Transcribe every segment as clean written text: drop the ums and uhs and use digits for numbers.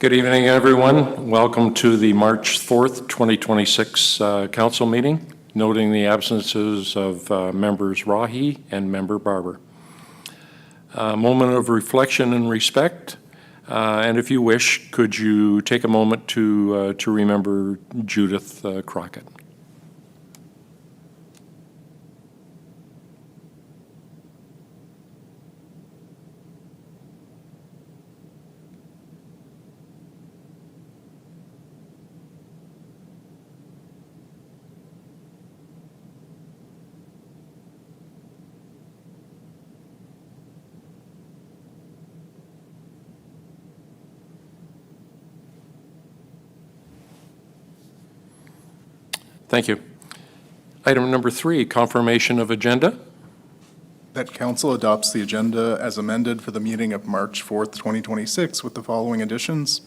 Good evening, everyone. Welcome to the March 4th, 2026 council meeting, noting the absences of members Rahi and member Barber. A moment of reflection and respect, and if you wish, could you take a moment to remember Judith Crockett. Thank you. Item number 3, confirmation of agenda. That council adopts the agenda as amended for the meeting of March 4th, 2026 with the following additions.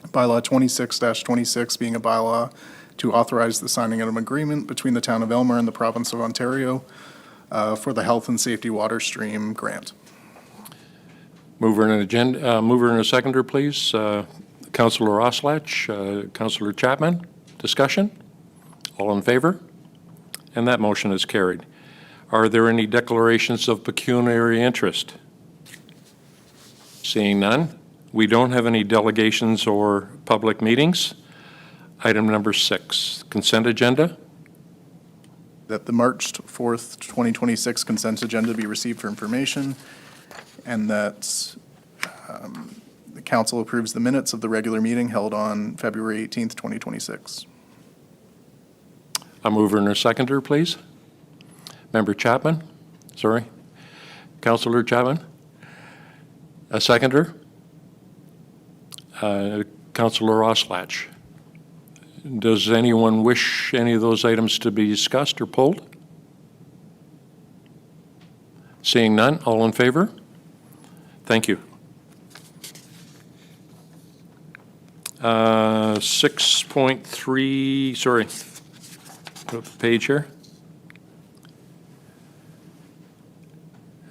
Bylaw 26-26 being a bylaw to authorize the signing of an agreement between the town of Aylmer and the province of Ontario for the Health and Safety Water Stream Grant. Mover and a seconder, please. Councillor Oslach, Councillor Chapman, discussion? All in favor? And that motion is carried. Are there any declarations of pecuniary interest? Seeing none, we don't have any delegations or public meetings. Item number 6, consent agenda. That the March 4th, 2026 consent agenda be received for information, and that the council approves the minutes of the regular meeting held on February 18th, 2026. A mover and a seconder, please. Member Chapman, sorry. Councillor Chapman. A seconder. Councillor Oslach. Does anyone wish any of those items to be discussed or pulled? Seeing none, all in favor? Thank you. 6.3, sorry. Page here.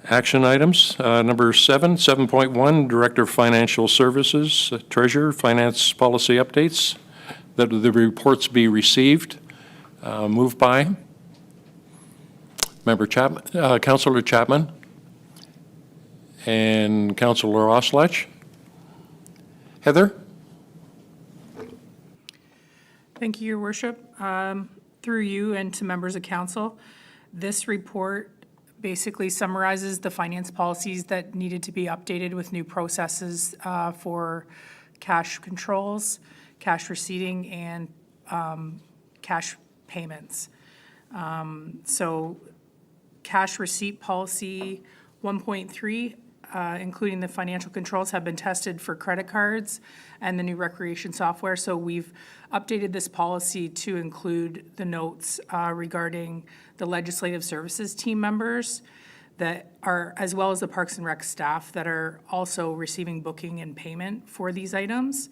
Action items. Number 7.1, Director of Financial Services, Treasurer, Finance Policy Updates. That the reports be received. Moved by Member Chapman, Councillor Chapman, and Councillor Oslach. Heather? Thank you, Your Worship. Through you and to members of council, this report basically summarizes the finance policies that needed to be updated with new processes for cash controls, cash receipting, and cash payments. So cash receipt policy 1.3, including the financial controls, have been tested for credit cards and the new recreation software. So we've updated this policy to include the notes regarding the legislative services team members that are, as well as the Parks and Rec staff that are also receiving booking and payment for these items.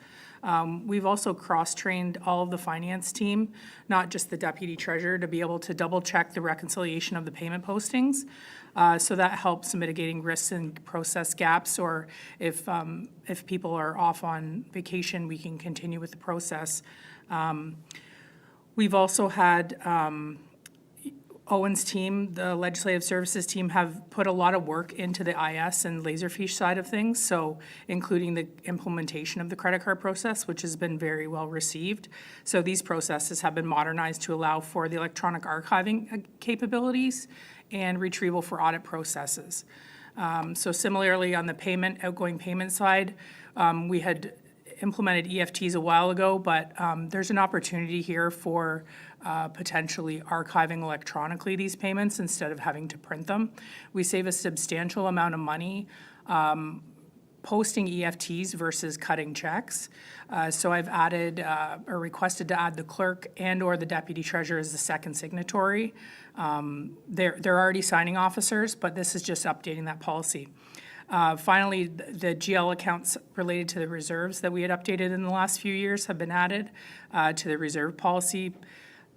We've also cross-trained all of the finance team, not just the deputy treasurer, to be able to double-check the reconciliation of the payment postings. So that helps mitigating risks and process gaps, or if people are off on vacation, we can continue with the process. We've also had Owen's team, the legislative services team, have put a lot of work into the IS and Laserfish side of things, so including the implementation of the credit card process, which has been very well received. So these processes have been modernized to allow for the electronic archiving capabilities and retrieval for audit processes. So similarly on the outgoing payment side, we had implemented EFTs a while ago, but there's an opportunity here for potentially archiving electronically these payments instead of having to print them. We save a substantial amount of money posting EFTs versus cutting checks. So I've added or requested to add the clerk and or the deputy treasurer as the second signatory. They're already signing officers, but this is just updating that policy. Finally, the GL accounts related to the reserves that we had updated in the last few years have been added to the reserve policy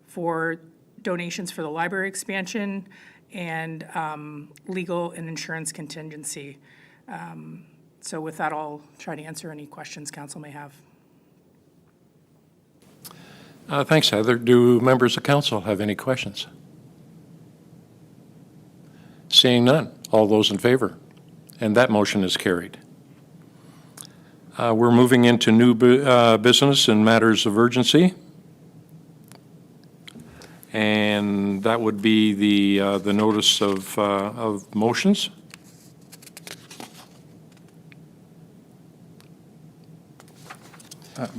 for donations for the library expansion and legal and insurance contingency. So with that, I'll try to answer any questions council may have. Thanks, Heather. Do members of council have any questions? Seeing none, all those in favor? And that motion is carried. We're moving into new business and matters of urgency. And that would be the notice of motions.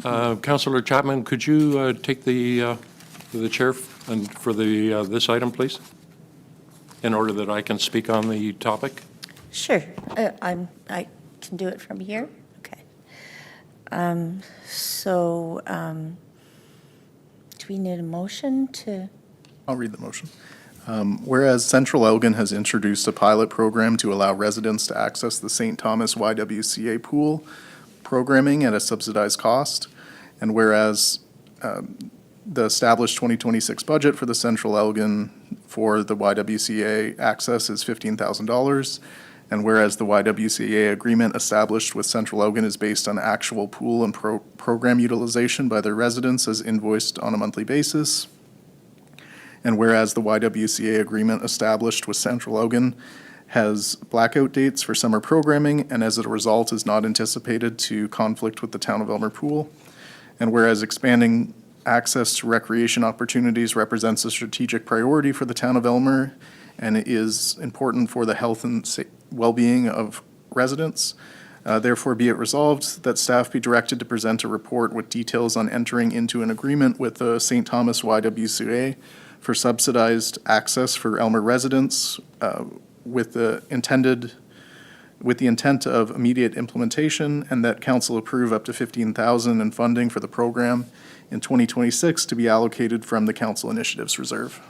Councillor Chapman, could you take the chair for this item, please, in order that I can speak on the topic? Sure. I can do it from here? Okay. Do we need a motion to? I'll read the motion. Whereas Central Elgin has introduced a pilot program to allow residents to access the St. Thomas YWCA pool programming at a subsidized cost, and whereas the established 2026 budget for the Central Elgin for the YWCA access is $15,000, and whereas the YWCA agreement established with Central Elgin is based on actual pool and program utilization by their residents as invoiced on a monthly basis, and whereas the YWCA agreement established with Central Elgin has blackout dates for summer programming and as a result is not anticipated to conflict with the Town of Elmer Pool, and whereas expanding access to recreation opportunities represents a strategic priority for the Town of Elmer and is important for the health and well-being of residents. Therefore, be it resolved that staff be directed to present a report with details on entering into an agreement with the St. Thomas YWCA for subsidized access for Elmer residents with the intent of immediate implementation, and that council approve up to $15,000 in funding for the program in 2026 to be allocated from the council initiatives reserve.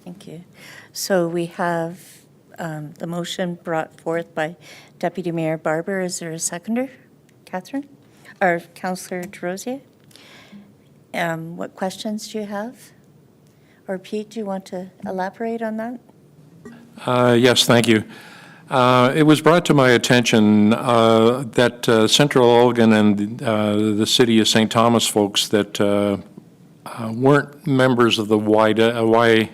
Thank you. So we have the motion brought forth by Deputy Mayor Barber. Is there a seconder? Catherine? Or Councillor DesRosiers? What questions do you have? Or Pete, do you want to elaborate on that? Yes, thank you. It was brought to my attention that Central Elgin and the City of St. Thomas folks that weren't members of the YMCA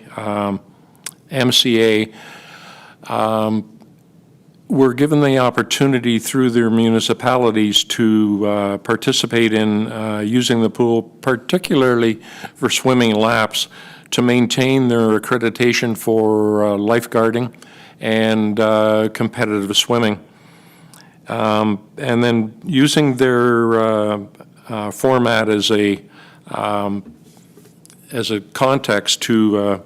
were given the opportunity through their municipalities to participate in using the pool, particularly for swimming laps, to maintain their accreditation for lifeguarding and competitive swimming. And then using their format as a context to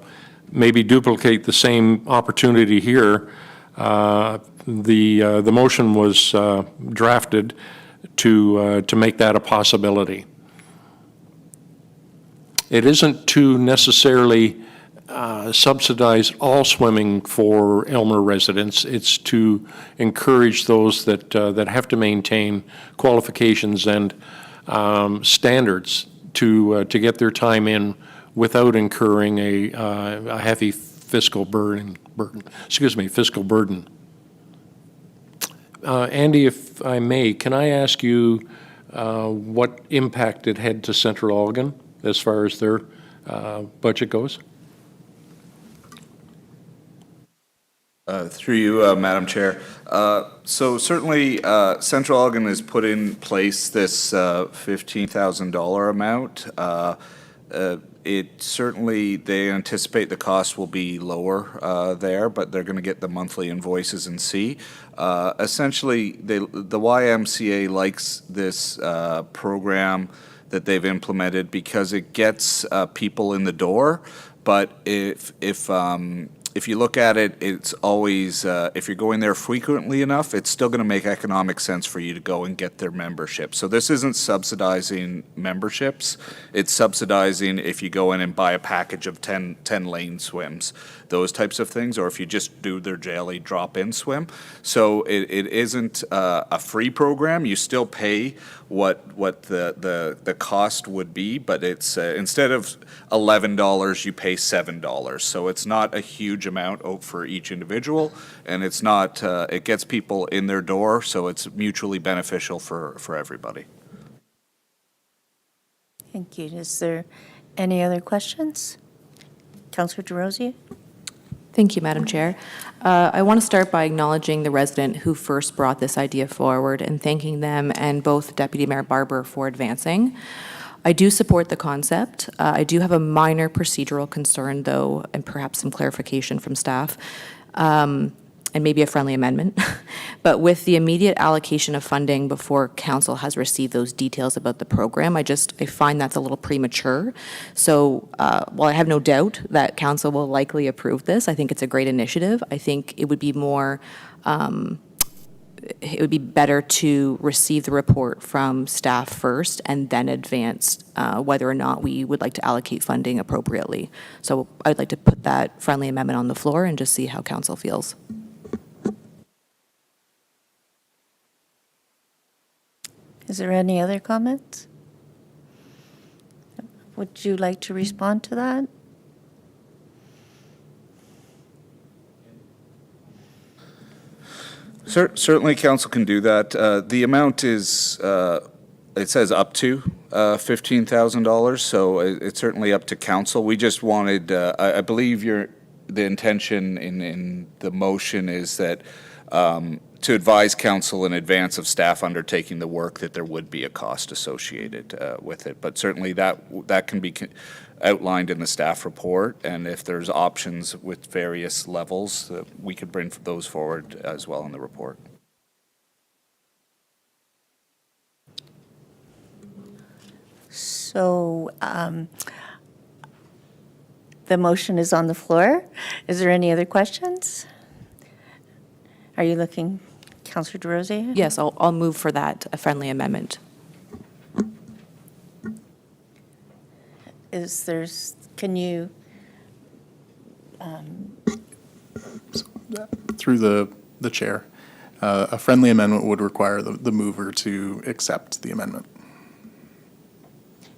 maybe duplicate the same opportunity here, the motion was drafted to make that a possibility. It isn't to necessarily subsidize all swimming for Elmer residents. It's to encourage those that have to maintain qualifications and standards to get their time in without incurring a heavy fiscal burden. Andy, if I may, can I ask you what impact it had to Central Elgin as far as their budget goes? Through you, Madam Chair. So certainly, Central Elgin has put in place this $15,000 amount. It certainly, they anticipate the cost will be lower there, but they're going to get the monthly invoices and see. Essentially, the YMCA likes this program that they've implemented because it gets people in the door. But if you look at it, it's always, if you're going there frequently enough, it's still going to make economic sense for you to go and get their membership. So this isn't subsidizing memberships. It's subsidizing if you go in and buy a package of 10 lane swims, those types of things, or if you just do their daily drop-in swim. So it isn't a free program. You still pay what the cost would be, but it's instead of $11, you pay $7. So it's not a huge amount for each individual, and it's not, it gets people in their door, so it's mutually beneficial for everybody. Thank you. Is there any other questions? Councillor DeRosier? Thank you, Madam Chair. I want to start by acknowledging the resident who first brought this idea forward and thanking them and both Deputy Mayor Barber for advancing. I do support the concept. I do have a minor procedural concern, though, and perhaps some clarification from staff, and maybe a friendly amendment. But with the immediate allocation of funding before council has received those details about the program, I find that's a little premature. So while I have no doubt that council will likely approve this, I think it's a great initiative. I think it would be better to receive the report from staff first and then advance whether or not we would like to allocate funding appropriately. So I'd like to put that friendly amendment on the floor and just see how council feels. Is there any other comments? Would you like to respond to that? Certainly, council can do that. The amount is, it says up to $15,000, so it's certainly up to council. We just wanted, I believe the intention in the motion is that to advise council in advance of staff undertaking the work that there would be a cost associated with it. But certainly that can be outlined in the staff report, and if there's options with various levels, we could bring those forward as well in the report. So the motion is on the floor. Is there any other questions? Are you looking, Councillor DeRosier? Yes, I'll move for that, a friendly amendment. Can you, Through the chair, a friendly amendment would require the mover to accept the amendment.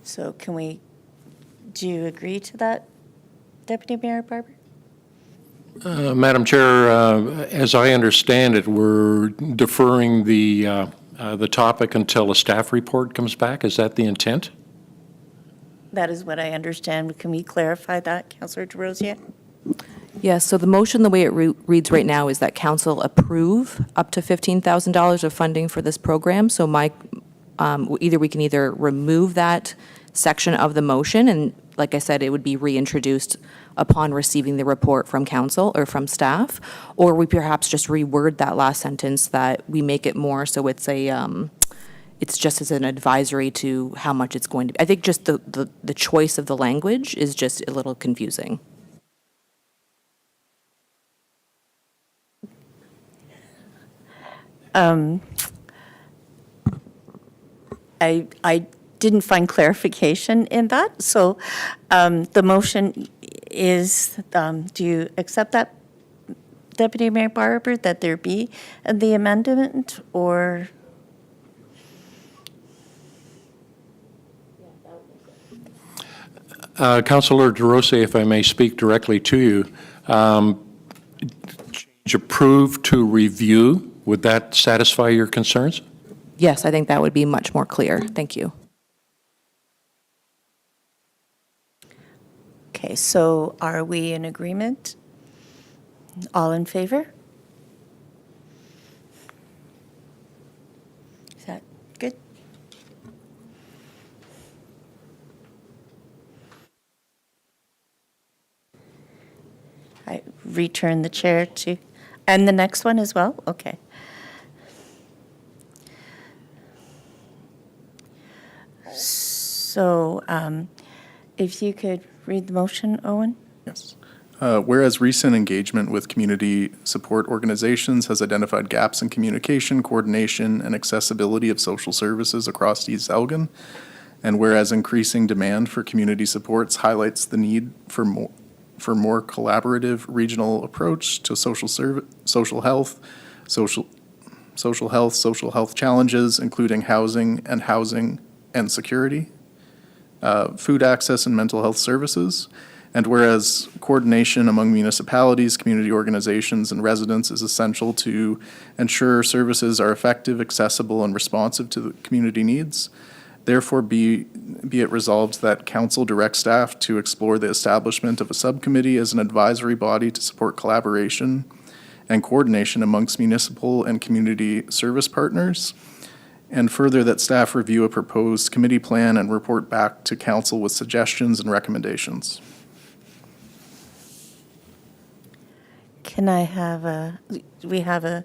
so do you agree to that, Deputy Mayor Barber? Madam Chair, as I understand it, we're deferring the topic until a staff report comes back. Is that the intent? That is what I understand. Can we clarify that, Councillor DeRosier? Yes, so the motion, the way it reads right now, is that council approve up to $15,000 of funding for this program. So we can either remove that section of the motion, and like I said, it would be reintroduced upon receiving the report from council or from staff, or we perhaps just reword that last sentence that we make it more so it's it's just as an advisory to how much it's going to be. I think just the choice of the language is just a little confusing. I didn't find clarification in that, so the motion is, do you accept that, Deputy Mayor Barber, that there be the amendment, or? Councillor DeRosier, if I may speak directly to you, change approve to review, would that satisfy your concerns? Yes, I think that would be much more clear. Thank you. Okay, so are we in agreement? All in favor? Is that good? I return the chair to, and the next one as well? Okay. So if you could read the motion, Owen? Yes. Whereas recent engagement with community support organizations has identified gaps in communication, coordination, and accessibility of social services across East Elgin, and whereas increasing demand for community supports highlights the need for more collaborative regional approach to social health, social health challenges, including housing and security, food access and mental health services. And whereas coordination among municipalities, community organizations, and residents is essential to ensure services are effective, accessible, and responsive to the community needs, therefore be it resolved that council directs staff to explore the establishment of a subcommittee as an advisory body to support collaboration and coordination amongst municipal and community service partners, and further that staff review a proposed committee plan and report back to council with suggestions and recommendations. Can I have we have a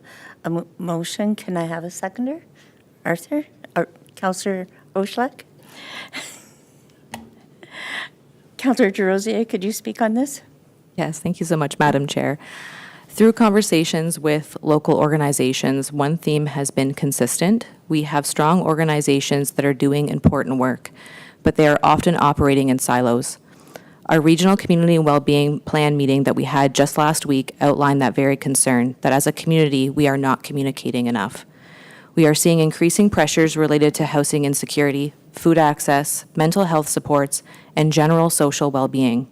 motion. Can I have a seconder? Arthur? Or Councillor Oshlag? Councillor DeRosier, could you speak on this? Yes, thank you so much, Madam Chair. Through conversations with local organizations, one theme has been consistent. We have strong organizations that are doing important work, but they are often operating in silos. Our regional community and well-being plan meeting that we had just last week outlined that very concern, that as a community, we are not communicating enough. We are seeing increasing pressures related to housing insecurity, food access, mental health supports, and general social well-being.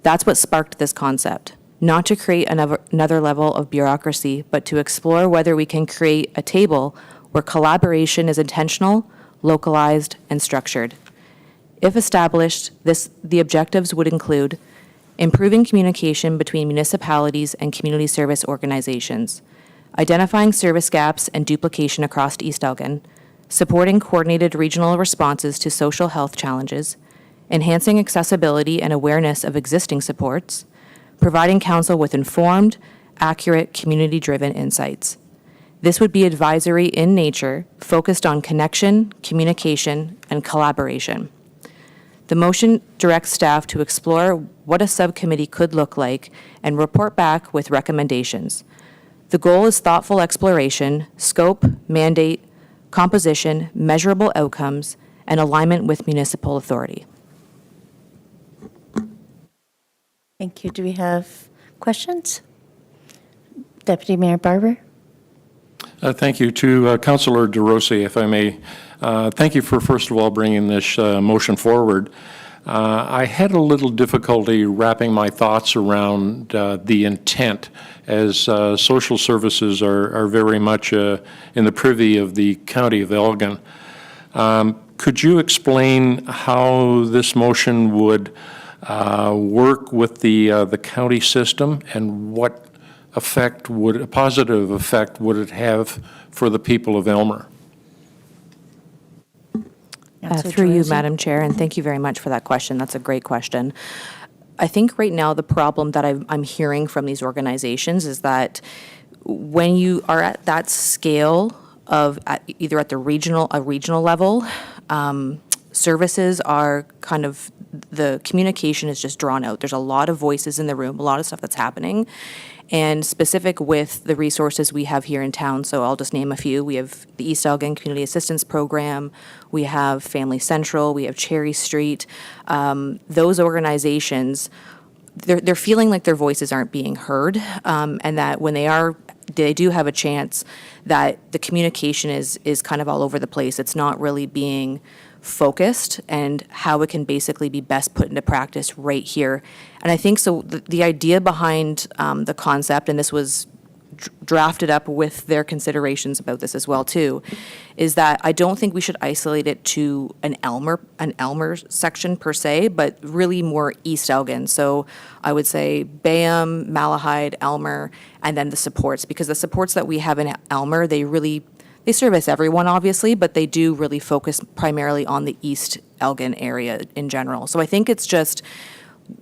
That's what sparked this concept, not to create another level of bureaucracy, but to explore whether we can create a table where collaboration is intentional, localized, and structured. If established, the objectives would include improving communication between municipalities and community service organizations, identifying service gaps and duplication across East Elgin, supporting coordinated regional responses to social health challenges, enhancing accessibility and awareness of existing supports, providing council with informed, accurate, community-driven insights. This would be advisory in nature, focused on connection, communication, and collaboration. The motion directs staff to explore what a subcommittee could look like and report back with recommendations. The goal is thoughtful exploration, scope, mandate, composition, measurable outcomes, and alignment with municipal authority. Thank you. Do we have questions? Deputy Mayor Barber? Thank you. To Councillor DeRossi, if I may, thank you for, first of all, bringing this motion forward. I had a little difficulty wrapping my thoughts around the intent, as social services are very much in the privy of the County of Elgin. Could you explain how this motion would work with the county system, and what a positive effect would it have for the people of Aylmer? Councillor Through you, DeRosier? Madam Chair, and thank you very much for that question. That's a great question. I think right now the problem that I'm hearing from these organizations is that when you are at that scale of either at a regional level, services are kind of, the communication is just drawn out. There's a lot of voices in the room, a lot of stuff that's happening. And specific with the resources we have here in town, so I'll just name a few. We have the East Elgin Community Assistance Program, we have Family Central, we have Cherry Street. Those organizations, they're feeling like their voices aren't being heard, and that when they do have a chance, that the communication is kind of all over the place. It's not really being focused, and how it can basically be best put into practice right here. And I think so the idea behind the concept, and this was drafted up with their considerations about this as well too, is that I don't think we should isolate it to an Aylmer section per se, but really more East Elgin. So I would say Bayham, Malahide, Aylmer, and then the supports, because the supports that we have in Aylmer, they service everyone, obviously, but they do really focus primarily on the East Elgin area in general. So I think it's just,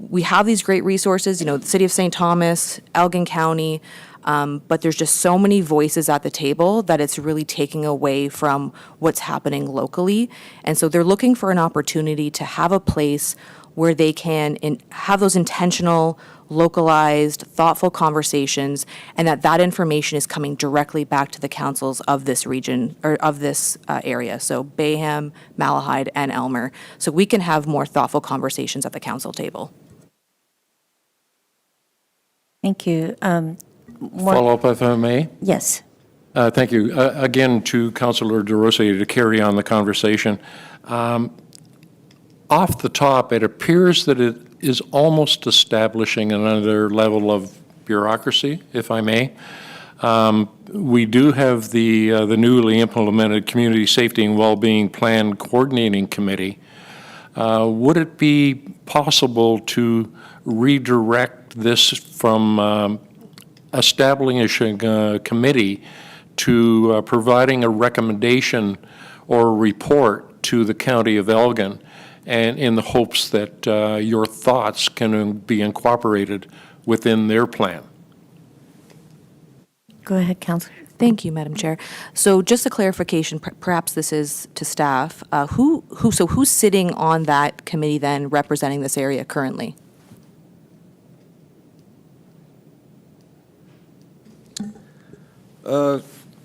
we have these great resources, the City of St. Thomas, Elgin County, but there's just so many voices at the table that it's really taking away from what's happening locally. And so they're looking for an opportunity to have a place where they can have those intentional, localized, thoughtful conversations, and that information is coming directly back to the councils of this region, or of this area, so Bayham, Malahide, and Aylmer, so we can have more thoughtful conversations at the council table. Thank you. Follow up, if I may. Yes. Thank you. Again, to Councillor DeRosa to carry on the conversation. Off the top, it appears that it is almost establishing another level of bureaucracy, if I may. We do have the newly implemented Community Safety and Wellbeing Plan Coordinating Committee. Would it be possible to redirect this from establishing a committee to providing a recommendation or a report to the County of Elgin, and in the hopes that your thoughts can be incorporated within their plan? Go ahead, Councillor. Thank you, Madam Chair. So just a clarification, perhaps this is to staff. Who's sitting on that committee then representing this area currently?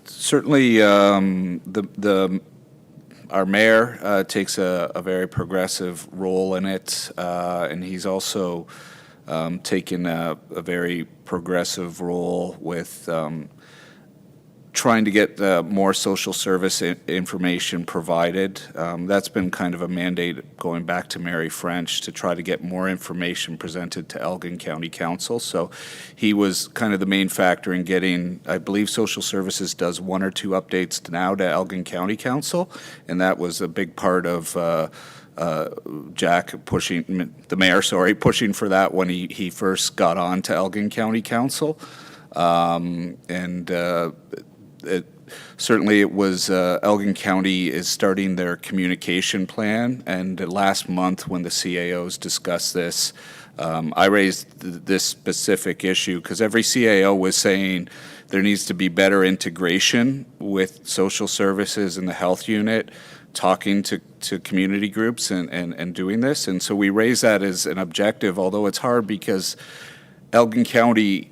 Certainly, our mayor takes a very progressive role in it, and he's also taken a very progressive role with trying to get more social service information provided. That's been kind of a mandate going back to Mary French to try to get more information presented to Elgin County Council. So he was kind of the main factor in getting, I believe Social Services does 1 or 2 updates now to Elgin County Council, and that was a big part of Jack pushing, the mayor, sorry, pushing for that when he first got on to Elgin County Council. Certainly it was Elgin County is starting their communication plan, and last month when the CAOs discussed this, I raised this specific issue because every CAO was saying there needs to be better integration with social services and the health unit, talking to community groups and doing this. And so we raised that as an objective, although it's hard because Elgin County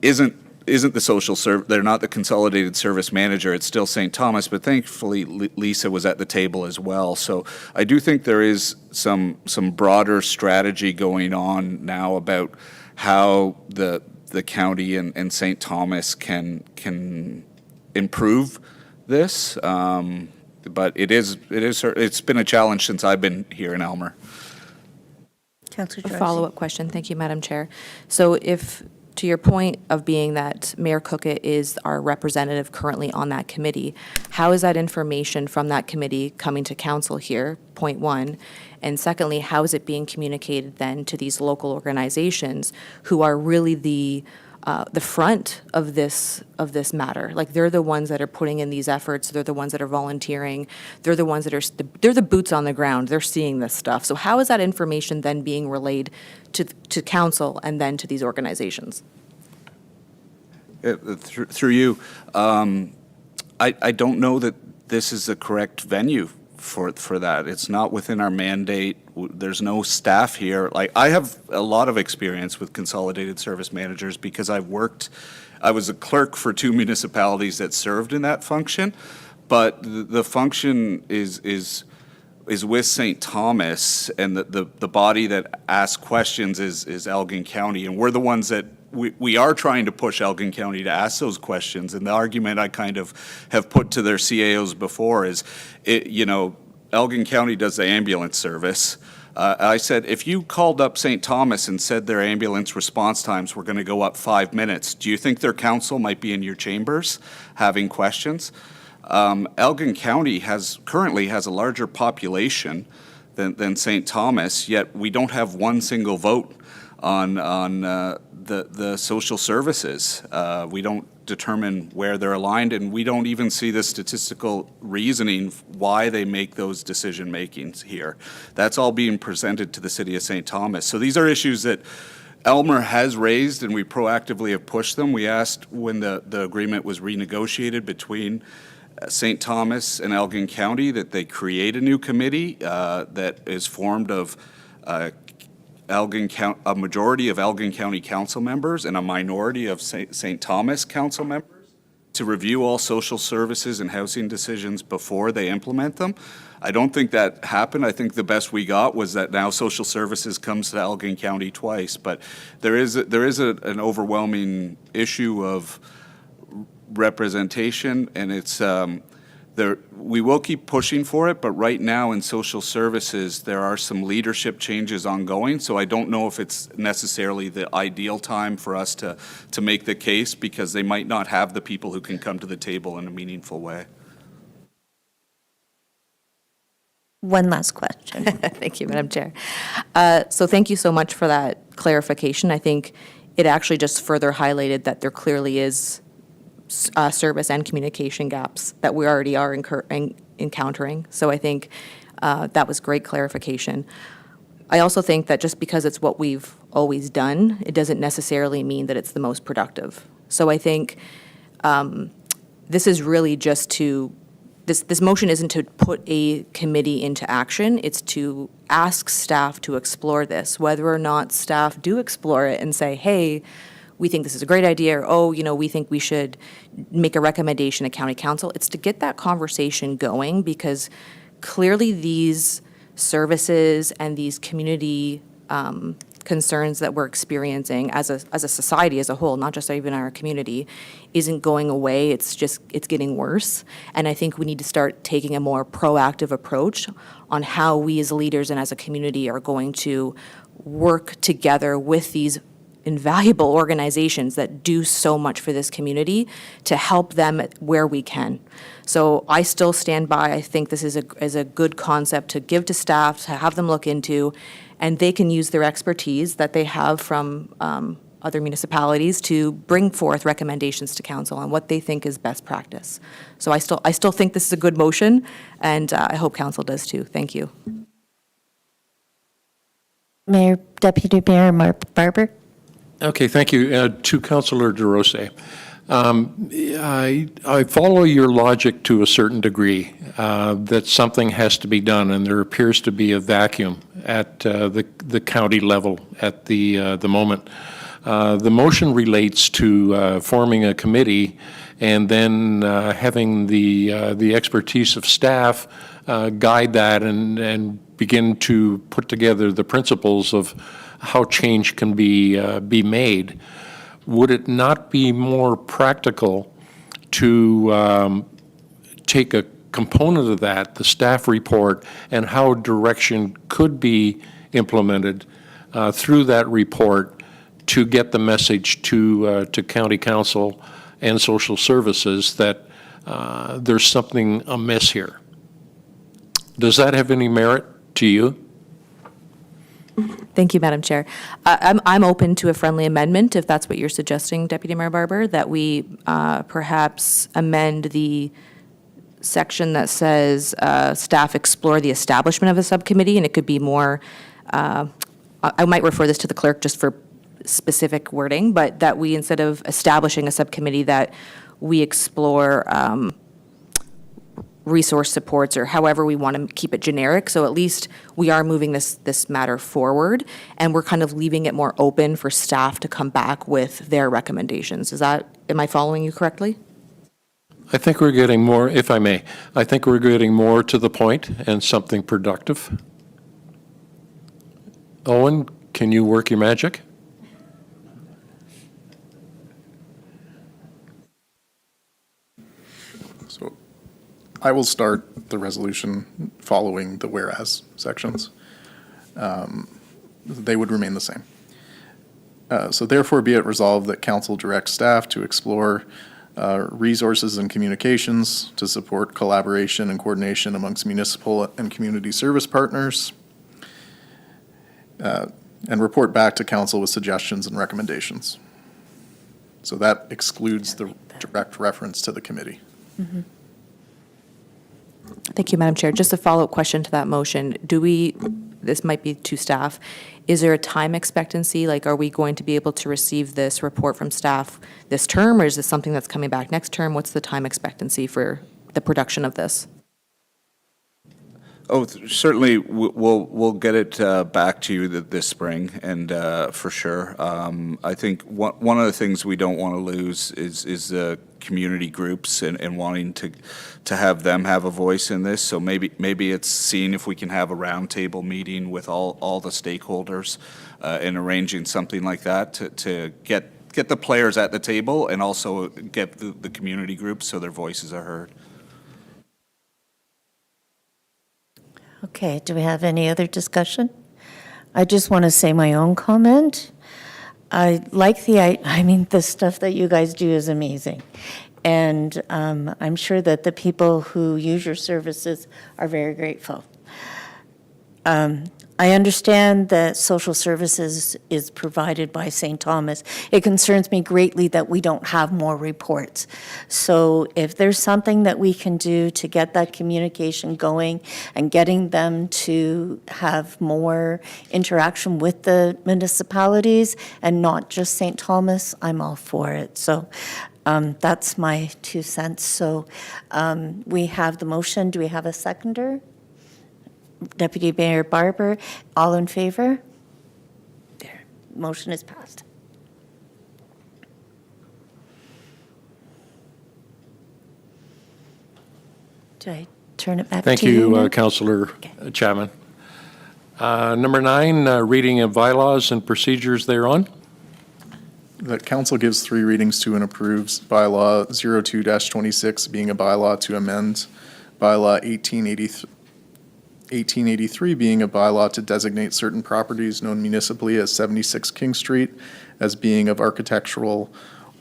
isn't the social they're not the consolidated service manager, it's still St. Thomas, but thankfully Lisa was at the table as well. So I do think there is some broader strategy going on now about how the county and St. Thomas can improve this. But it's been a challenge since I've been here in Elmer. Councillor A Drowsy. follow-up question. Thank you, Madam Chair. So if, to your point of being that Mayor Cookett is our representative currently on that committee, how is that information from that committee coming to council here, point one? And secondly, how is it being communicated then to these local organizations who are really the front of this matter? Like, they're the ones that are putting in these efforts, they're the ones that are volunteering, they're the ones that are, they're the boots on the ground, they're seeing this stuff. So how is that information then being relayed to council and then to these organizations? Through you, I don't know that this is the correct venue for that. It's not within our mandate. There's no staff here. Like, I have a lot of experience with consolidated service managers because I was a clerk for 2 municipalities that served in that function, but the function is with St. Thomas, and the body that asks questions is Elgin County, and we're the ones that we are trying to push Elgin County to ask those questions. And the argument I kind of have put to their CAOs before is, Elgin County does the ambulance service. I said, if you called up St. Thomas and said their ambulance response times were going to go up 5 minutes, do you think their council might be in your chambers having questions? Elgin County currently has a larger population than St. Thomas, yet we don't have one single vote on the social services. We don't determine where they're aligned, and we don't even see the statistical reasoning why they make those decision makings here. That's all being presented to the city of St. Thomas. So these are issues that Elmer has raised, and we proactively have pushed them. We asked when the agreement was renegotiated between St. Thomas and Elgin County that they create a new committee that is formed of a majority of Elgin County council members and a minority of St. Thomas council members to review all social services and housing decisions before they implement them. I don't think that happened. I think the best we got was that now social services comes to Elgin County twice, but there is an overwhelming issue of representation, and it's we will keep pushing for it, but right now in social services, there are some leadership changes ongoing, so I don't know if it's necessarily the ideal time for us to make the case, because they might not have the people who can come to the table in a meaningful way. One last question. Thank you, Madam Chair. So thank you so much for that clarification. I think it actually just further highlighted that there clearly is service and communication gaps that we already are encountering. So I think that was great clarification. I also think that just because it's what we've always done, it doesn't necessarily mean that it's the most productive. So I think this is really just to, this motion isn't to put a committee into action, it's to ask staff to explore this, whether or not staff do explore it and say, hey, we think this is a great idea, or, oh, we think we should make a recommendation to county council. It's to get that conversation going, because clearly these services and these community concerns that we're experiencing as a society as a whole, not just even our community, isn't going away. It's getting worse. And I think we need to start taking a more proactive approach on how we as leaders and as a community are going to work together with these invaluable organizations that do so much for this community to help them where we can. So I still stand by. I think this is a good concept to give to staff, to have them look into, and they can use their expertise that they have from other municipalities to bring forth recommendations to council on what they think is best practice. So I still think this is a good motion, and I hope council does too. Thank you. Deputy Mayor Barber? Okay, thank you. To Councillor DeRose, I follow your logic to a certain degree, that something has to be done, and there appears to be a vacuum at the county level at the moment. The motion relates to forming a committee and then having the expertise of staff guide that and begin to put together the principles of how change can be made. Would it not be more practical to take a component of that, the staff report, and how direction could be implemented through that report to get the message to county council and social services that there's something amiss here? Does that have any merit to you? Thank you, Madam Chair. I'm open to a friendly amendment, if that's what you're suggesting, Deputy Mayor Barber, that we perhaps amend the section that says staff explore the establishment of a subcommittee, and it could be more, I might refer this to the clerk just for specific wording, but that we, instead of establishing a subcommittee, that we explore resource supports, or however we want to keep it generic. So at least we are moving this matter forward, and we're kind of leaving it more open for staff to come back with their recommendations. Am I following you correctly? I think we're getting more, if I may, I think we're getting more to the point and something productive. Owen, can you work your magic? So I will start the resolution following the whereas sections. They would remain the same. So therefore be it resolved that council directs staff to explore resources and communications to support collaboration and coordination amongst municipal and community service partners, and report back to council with suggestions and recommendations. So that excludes the direct reference to the committee. Mm-hmm. Thank you, Madam Chair. Just a follow-up question to that motion. This might be to staff, is there a time expectancy? Like, are we going to be able to receive this report from staff this term, or is this something that's coming back next term? What's the time expectancy for the production of this? Oh, certainly, we'll get it back to you this spring, and for sure. I think one of the things we don't want to lose is the community groups and wanting to have them have a voice in this. So maybe it's seeing if we can have a roundtable meeting with all the stakeholders and arranging something like that to get get the players at the table and also get the community groups so their voices are heard. Okay, do we have any other discussion? I just want to say my own comment. I like the stuff that you guys do is amazing. And I'm sure that the people who use your services are very grateful. I understand that social services is provided by St. Thomas. It concerns me greatly that we don't have more reports. So if there's something that we can do to get that communication going and getting them to have more interaction with the municipalities and not just St. Thomas, I'm all for it. So that's my 2 cents. So we have the motion. Do we have a seconder? Deputy Mayor Barber, all in favor? There, motion is passed. Do I turn it back to you? Thank you, now? Councillor Chapman. Number 9, reading of bylaws and procedures thereon. That council gives 3 readings to and approves bylaw 02-26 being a bylaw to amend bylaw 1883 being a bylaw to designate certain properties known municipally as 76 King Street as being of architectural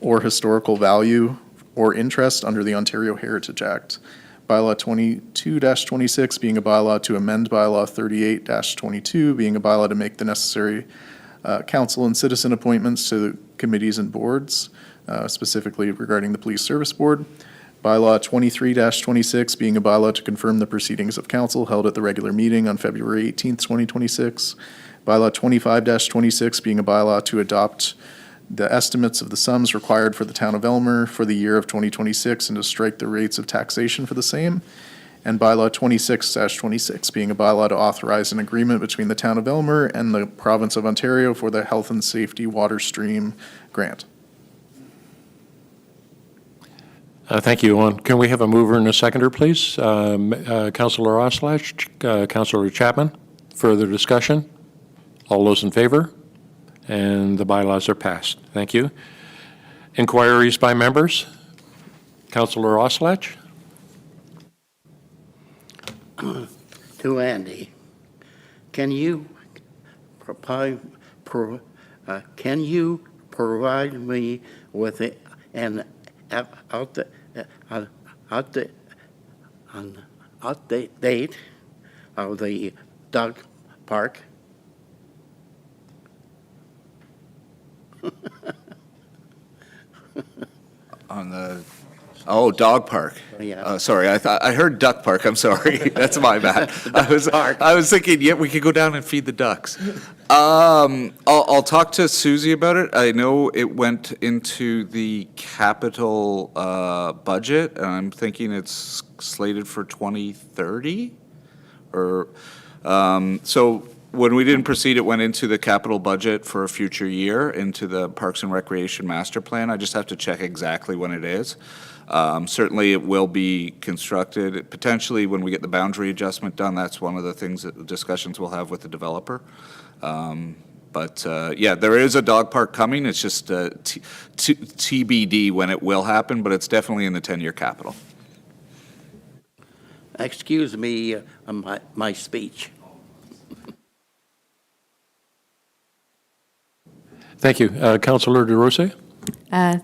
or historical value or interest under the Ontario Heritage Act. Bylaw 22-26 being a bylaw to amend bylaw 38-22 being a bylaw to make the necessary council and citizen appointments to the committees and boards, specifically regarding the Police Service Board. Bylaw 23-26 being a bylaw to confirm the proceedings of council held at the regular meeting on February 18th, 2026. Bylaw 25-26 being a bylaw to adopt the estimates of the sums required for the town of Elmer for the year of 2026 and to strike the rates of taxation for the same. And bylaw 26-26 being a bylaw to authorize an agreement between the town of Elmer and the province of Ontario for the Health and Safety Water Stream Grant. Thank you. Can we have a mover and a seconder, please? Councillor Oslach, Councillor Chapman, further discussion? All those in favor? And the bylaws are passed. Thank you. Inquiries by members? Councillor Oslach? To Andy, can you provide me with an update of the dog park? On the, dog park. Yeah. Sorry, I heard duck park, I'm sorry. That's my bad. I was thinking, yeah, we could go down and feed the ducks. I'll talk to Susie about it. I know it went into the capital budget, and I'm thinking it's slated for 2030, or, so when we didn't proceed, it went into the capital budget for a future year, into the Parks and Recreation Master Plan. I just have to check exactly when it is. Certainly, it will be constructed. Potentially, when we get the boundary adjustment done, that's one of the things that discussions we'll have with the developer. But yeah, there is a dog park coming. It's just TBD when it will happen, but it's definitely in the 10-year capital. Excuse me, my speech. Thank you. Councillor DeRose?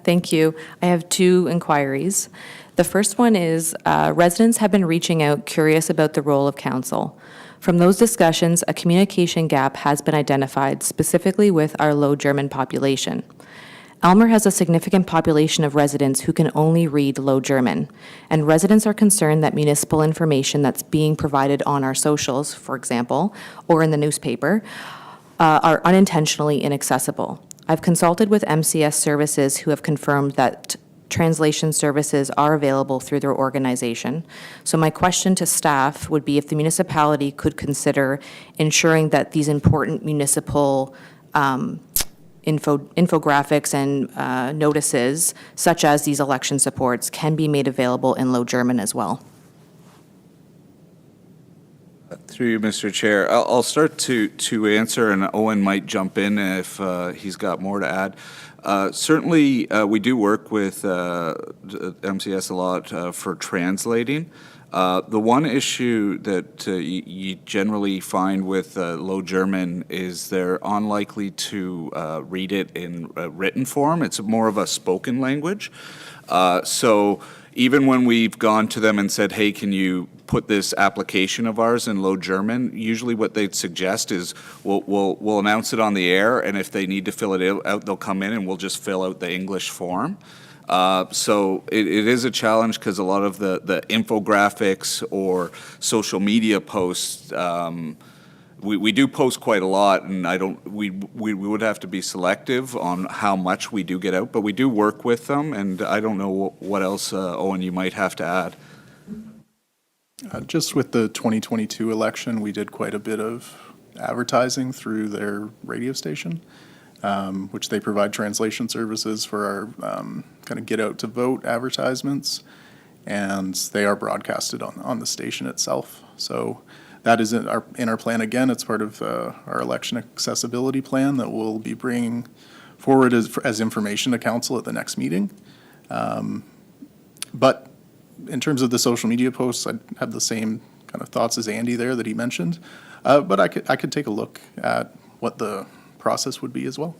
Thank you. I have 2 inquiries. The first one is residents have been reaching out curious about the role of council. From those discussions, a communication gap has been identified, specifically with our low German population. Elmer has a significant population of residents who can only read Low German, and residents are concerned that municipal information that's being provided on our socials, for example, or in the newspaper, are unintentionally inaccessible. I've consulted with MCS Services who have confirmed that translation services are available through their organization. So my question to staff would be if the municipality could consider ensuring that these important municipal infographics and notices, such as these election supports, can be made available in Low German as well. Through you, Mr. Chair. I'll start to answer, and Owen might jump in if he's got more to add. Certainly, we do work with MCS a lot for translating. The one issue that you generally find with Low German is they're unlikely to read it in written form. It's more of a spoken language. So even when we've gone to them and said, hey, can you put this application of ours in Low German, usually what they'd suggest is we'll announce it on the air, and if they need to fill it out, they'll come in and we'll just fill out the English form. So it is a challenge because a lot of the infographics or social media posts, we do post quite a lot, and we would have to be selective on how much we do get out, but we do work with them, and I don't know what else, Owen, you might have to add. Just with the 2022 election, we did quite a bit of advertising through their radio station, which they provide translation services for our kind of get out to vote advertisements, and they are broadcasted on the station itself. So that is in our plan again. It's part of our election accessibility plan that we'll be bringing forward as information to council at the next meeting. But in terms of the social media posts, I have the same kind of thoughts as Andy there that he mentioned. But I could take a look at what the process would be as well.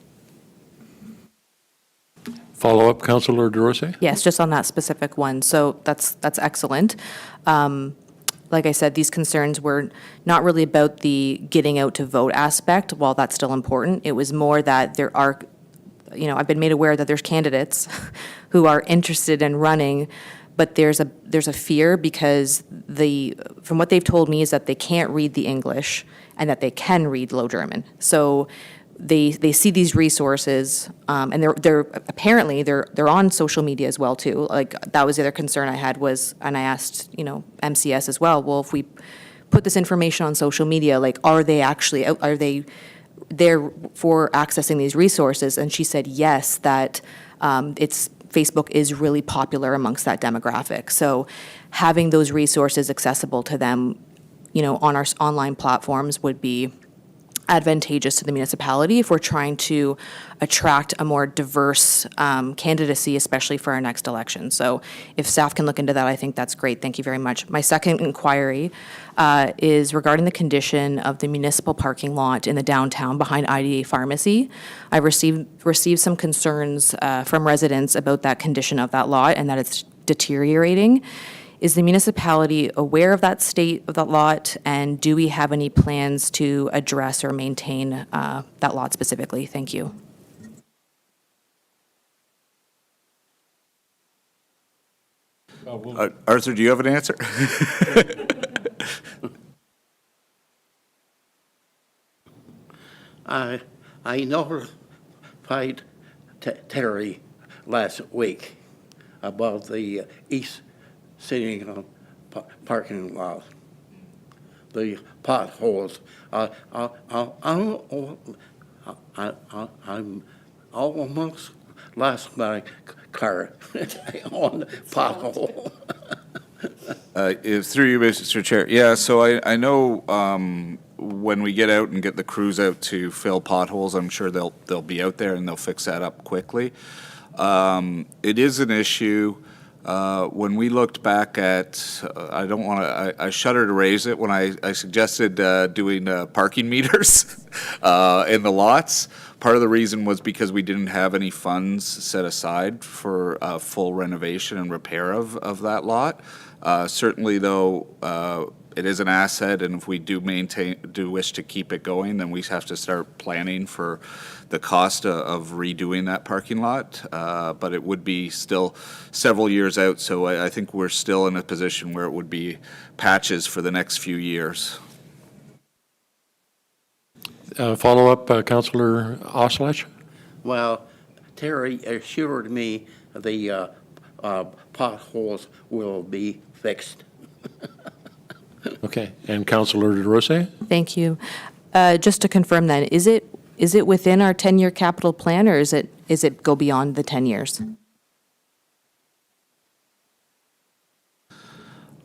Follow-up, Councillor DeRosa? Yes, just on that specific one. So that's excellent. Like I said, these concerns were not really about the getting out to vote aspect, while that's still important. It was more that there are, I've been made aware that there's candidates who are interested in running, but there's a fear because from what they've told me is that they can't read the English and that they can read Low German. So they see these resources, and they're apparently they're on social media as well too. Like that was the other concern I had was, and I asked MCS as well. Well, if we put this information on social media, like are they there for accessing these resources? And she said yes, that Facebook is really popular amongst that demographic. So having those resources accessible to them, on our online platforms would be advantageous to the municipality if we're trying to attract a more diverse candidacy, especially for our next election. So if staff can look into that, I think that's great. Thank you very much. My second inquiry is regarding the condition of the municipal parking lot in the downtown behind IDA Pharmacy. I received some concerns from residents about that condition of that lot and that it's deteriorating. Is the municipality aware of that state of that lot, and do we have any plans to address or maintain that lot specifically? Thank you. Arthur, do you have an answer? I notified Terry last week about the East Sitting parking lot, the potholes. I'm almost lost my car on the pothole. Through you, Mr. Chair. Yeah, so I know when we get out and get the crews out to fill potholes, I'm sure they'll be out there and they'll fix that up quickly. It is an issue. When we looked back at, I shudder to raise it when I suggested doing parking meters in the lots. Part of the reason was because we didn't have any funds set aside for full renovation and repair of that lot. Certainly, though, it is an asset, and if we do wish to keep it going, then we have to start planning for the cost of redoing that parking lot. But it would be still several years out, so I think we're still in a position where it would be patches for the next few years. Follow-up, Councillor Oslech? Well, Terry assured me the potholes will be fixed. Okay, and Councillor DeRosa? Thank you. Just to confirm then, is it within our 10-year capital plan, or is it go beyond the 10 years?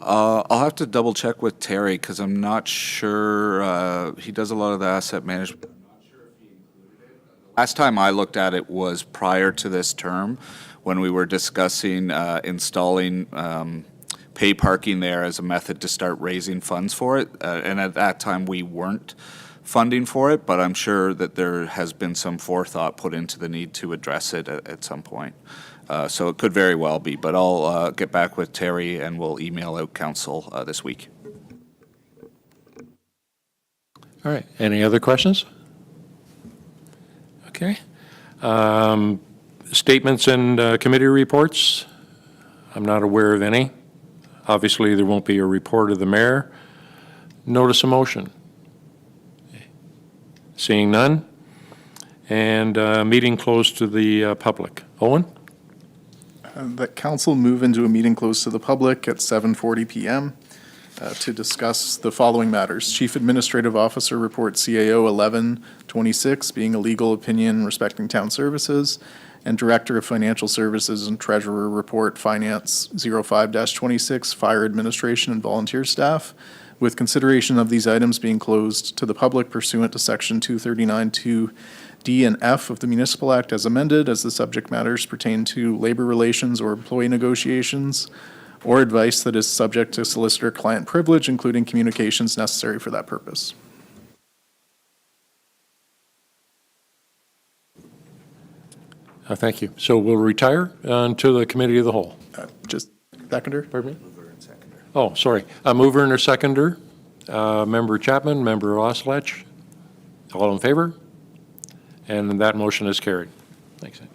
I'll have to double check with Terry because I'm not sure. He does a lot of the asset management. I'm not sure if he included it. Last time I looked at it was prior to this term when we were discussing installing pay parking there as a method to start raising funds for it. And at that time, we weren't funding for it, but I'm sure that there has been some forethought put into the need to address it at some point. So it could very well be, but I'll get back with Terry and we'll email out council this week. All right, any other questions? Okay. Statements and committee reports? I'm not aware of any. Obviously, there won't be a report of the mayor. Notice of motion? Seeing none. And meeting closed to the public. Owen? That council move into a meeting closed to the public at 7:40 PM to discuss the following matters. Chief Administrative Officer Report CAO 1126 being a legal opinion respecting town services, and Director of Financial Services and Treasurer Report Finance 05-26 Fire Administration and Volunteer Staff, with consideration of these items being closed to the public pursuant to Section 239(2) D and F of the Municipal Act as amended, as the subject matters pertain to labor relations or employee negotiations, or advice that is subject to solicitor-client privilege, including communications necessary for that purpose. Thank you. So we'll retire to the committee of the whole. Just seconder? Pardon me? Oh, sorry. A mover and a seconder. Member Chapman, Member Oslech. All in favor? And that motion is carried. Thanks, Andy.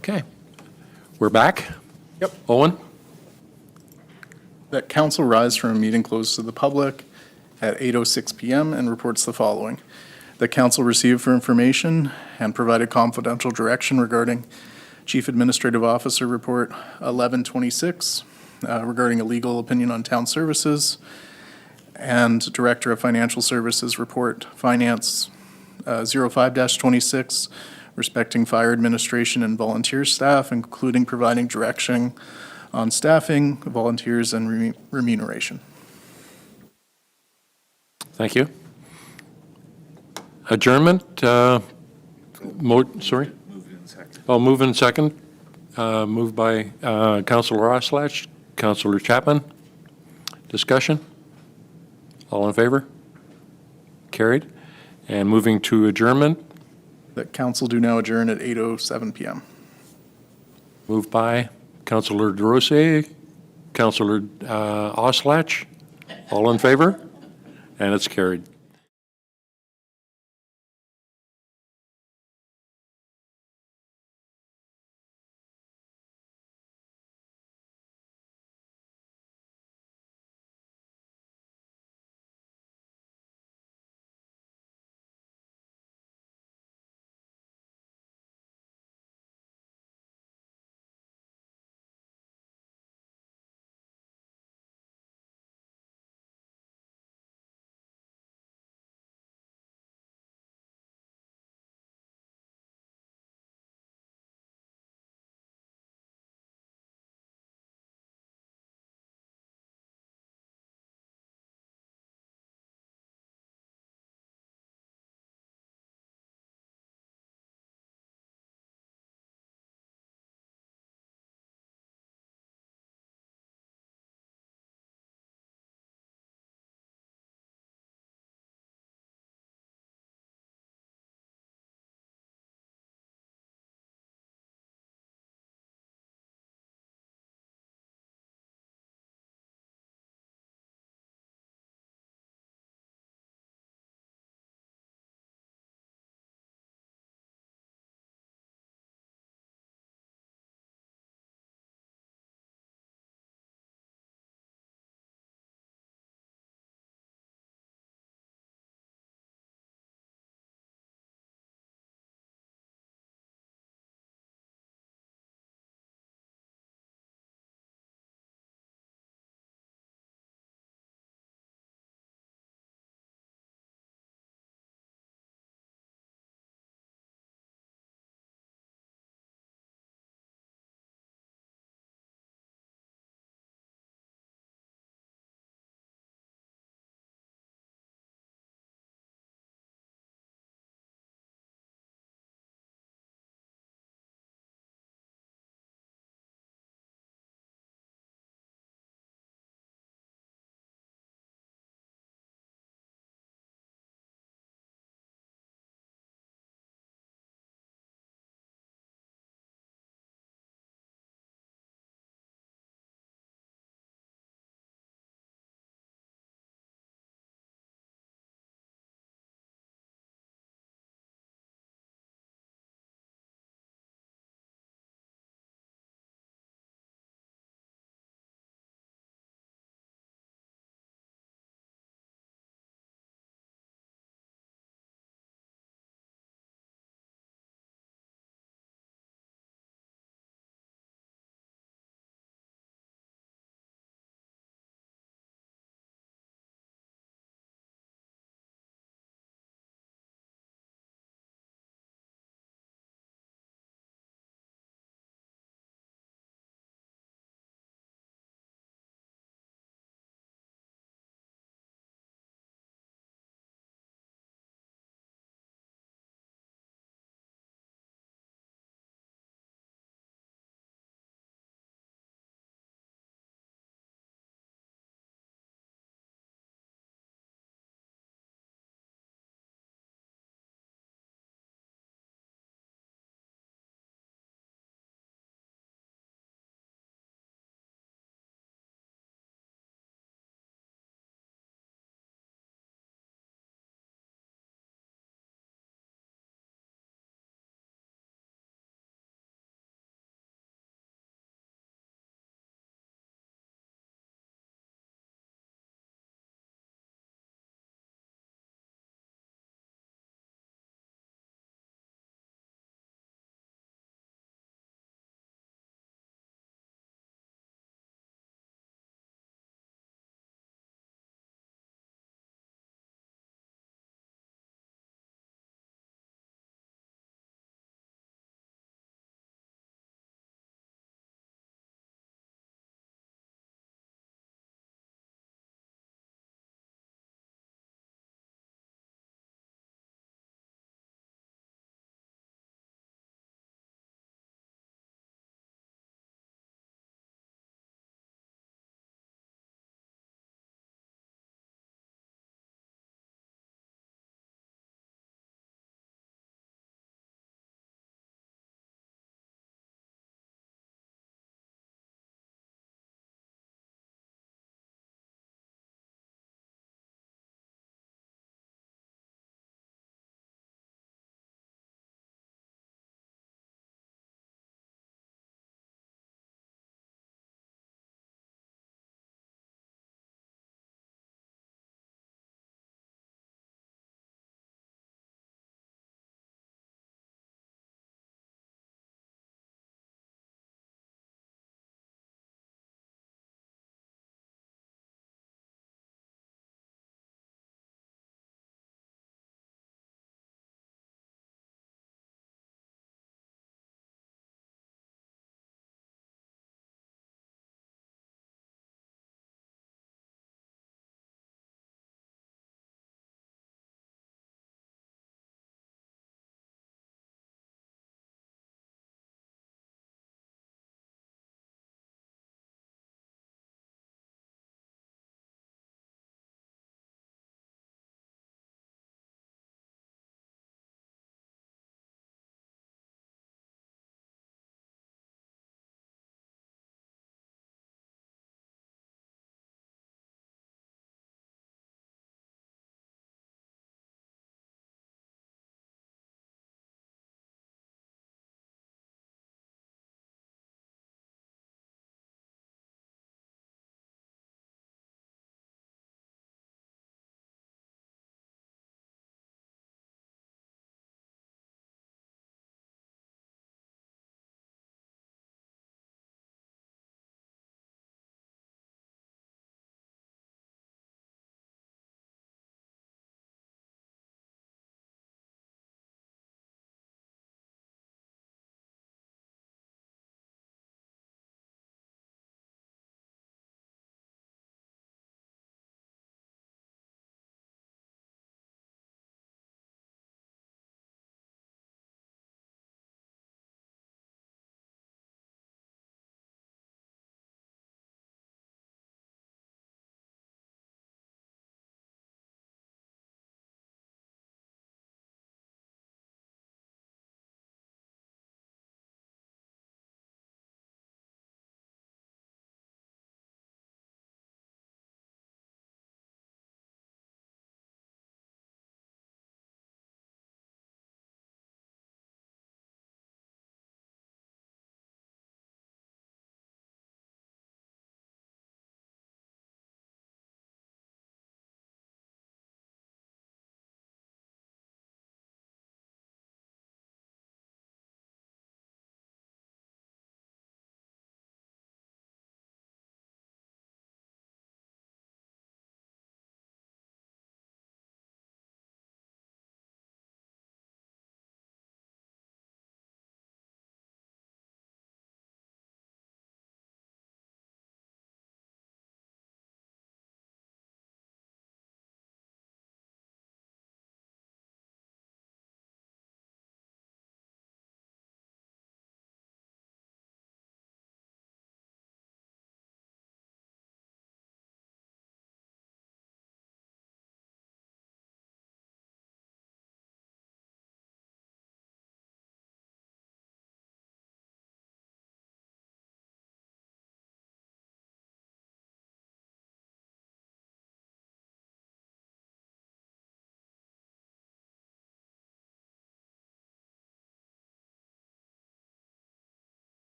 Okay. We're back? Yep. Owen? That council rise from a meeting closed to the public at 8:06 PM and reports the following. The council received for information and provided confidential direction regarding Chief Administrative Officer Report 1126 regarding a legal opinion on town services, and Director of Financial Services Report Finance 05-26 respecting fire administration and volunteer staff, including providing direction on staffing, volunteers, and remuneration. Thank you. Adjournment, sorry? Moved in second. Oh, move in second. Moved by Councilor Oslach, Councilor Chapman. Discussion? All in favor? Carried. And moving to adjournment, That council do now adjourn at 8:07 PM. moved by Councilor DeRosier, Councilor Oslach. All in favor? And it's carried.